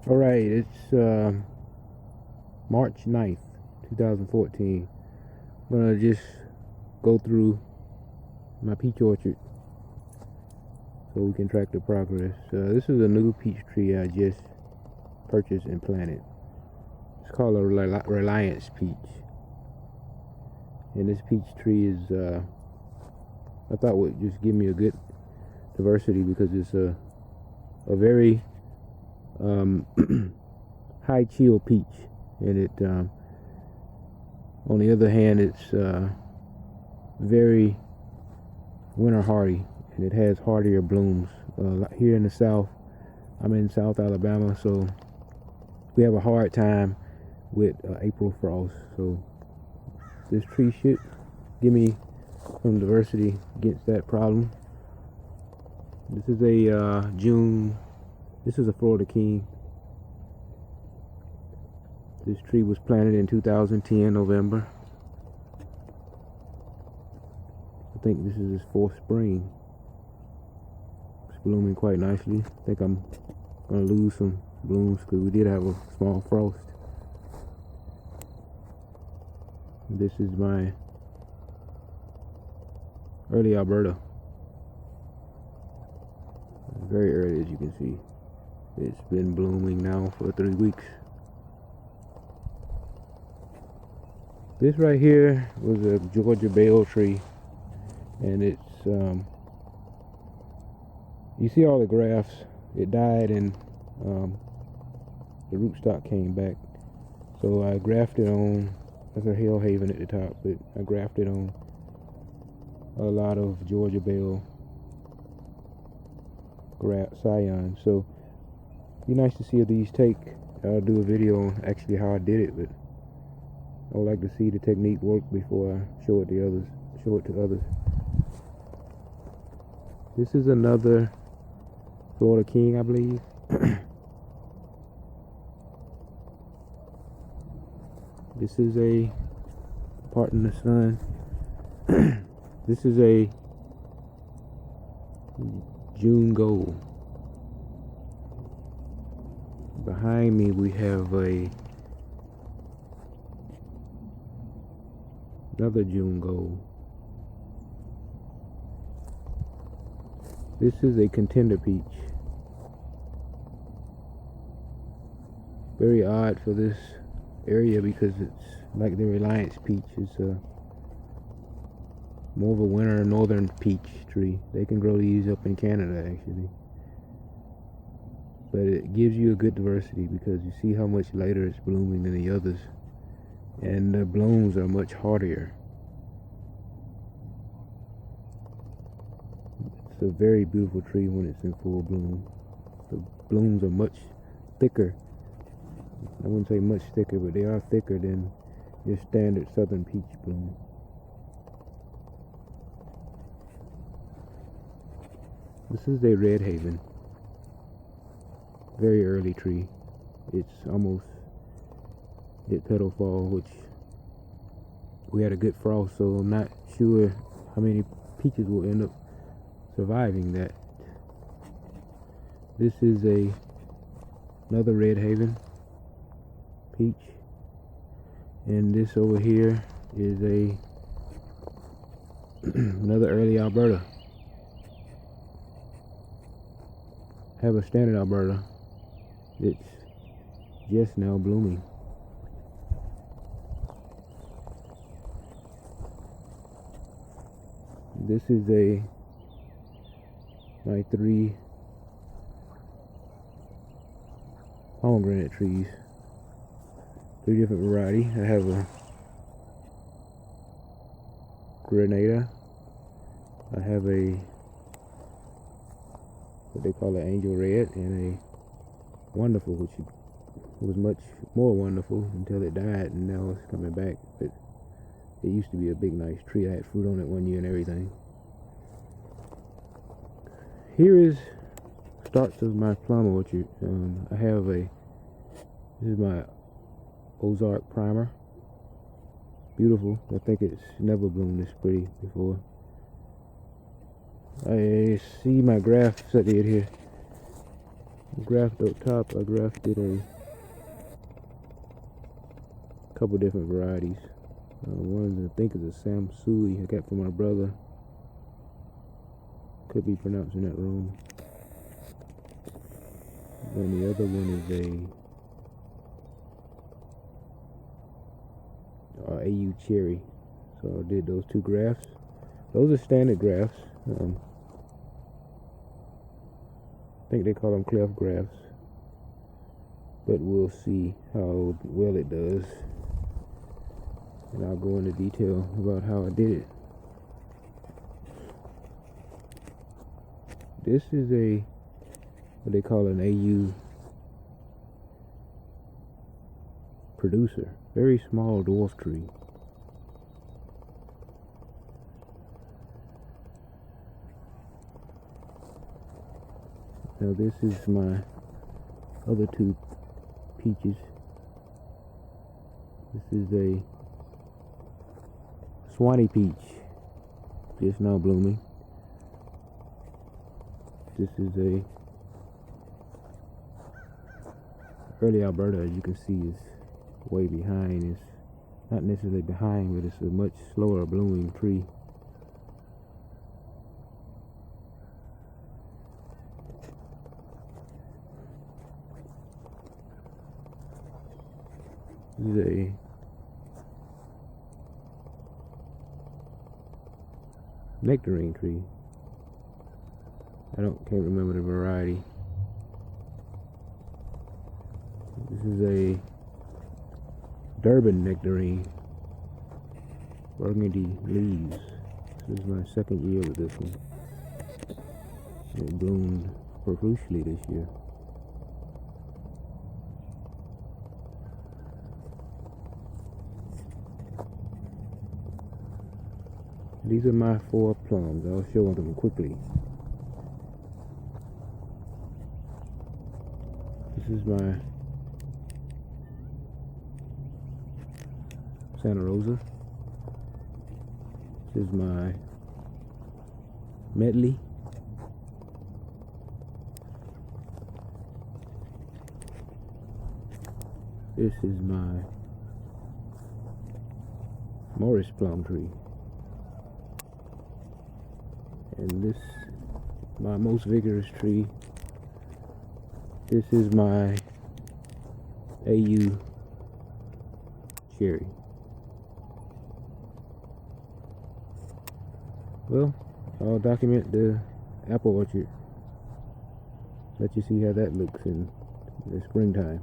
Alright, it's March 9th, 2014. I'm gonna just go through my peach orchard so we can track the progress. This is a new peach tree I just purchased and planted. It's called a Reliance peach. And this peach tree is, I thought would just give me a good diversity because it's a very high chill peach, and it on the other hand it's very winter hardy, and it has hardier blooms. Here in the south, I'm in South Alabama, so we have a hard time with April frost, so this tree should give me some diversity against that problem. This is a this is a Florida King. This tree was planted in 2010, November. I think this is his fourth spring. It's blooming quite nicely. I think I'm gonna lose some blooms because we did have a small frost. This is my early Alberta. Very early, as you can see. It's been blooming now for 3 weeks. This right here was a Georgia bale tree, and it's you see all the grafts. It died and the rootstock came back, so I grafted on. There's a Hell Haven at the top, but I grafted on a lot of Georgia bale scion. So be nice to see if these take. I'll do a video on actually how I did it, but I would like to see the technique work before I show it to others. This is another Florida King, I believe. This is a part in the sun. This is a June gold. Behind me we have another June gold. This is a contender peach. Very odd for this area because it's like the Reliance peach. It's more of a winter northern peach tree. They can grow these up in Canada actually, but it gives you a good diversity because you see how much later it's blooming than the others, and the blooms are much hardier. It's a very beautiful tree when it's in full bloom. The blooms are much thicker. I wouldn't say much thicker, but they are thicker than your standard southern peach bloom. This is a Red Haven. Very early tree. It's almost hit petal fall, which we had a good frost, so I'm not sure how many peaches will end up surviving that. This is another Red Haven peach, and this over here is another early Alberta. I have a standard Alberta. It's just now blooming. This is my 3 pomegranate trees. 3 different varieties. I have a Grenada. I have a what they call an Angel Red, and a Wonderful, which was much more wonderful until it died, and now it's coming back. But it used to be a big nice tree. I had fruit on it one year and everything. Here is starts of my plum orchard. I have this is my Ozark primer. Beautiful. I think it's never bloomed this pretty before. I see my grafts I did here. Graphed up top, I grafted a couple different varieties. One I think is a Samsui I got from my brother. Could be pronouncing that wrong. And the other one is a AU Cherry. So I did those two grafts. Those are standard grafts. I think they call them cleft grafts. But we'll see how well it does. And I'll go into detail about how I did it. This is what they call an AU producer. Very small dwarf tree. Now this is my other two peaches. This is a Swanee peach, just now blooming. This is a early Alberta, as you can see, is way behind. It's not necessarily behind, but it's a much slower blooming tree. This is a nectarine tree. Can't remember the variety. This is a Durban nectarine, burgundy leaves. This is my second year with this one. It bloomed profusely this year. These are my 4 plums. I'll show them quickly. This is my Santa Rosa. This is my Medley. This is my Morris plum tree. And this, my most vigorous tree. This is my AU cherry. Well, I'll document the apple orchard. Let you see how that looks in the springtime.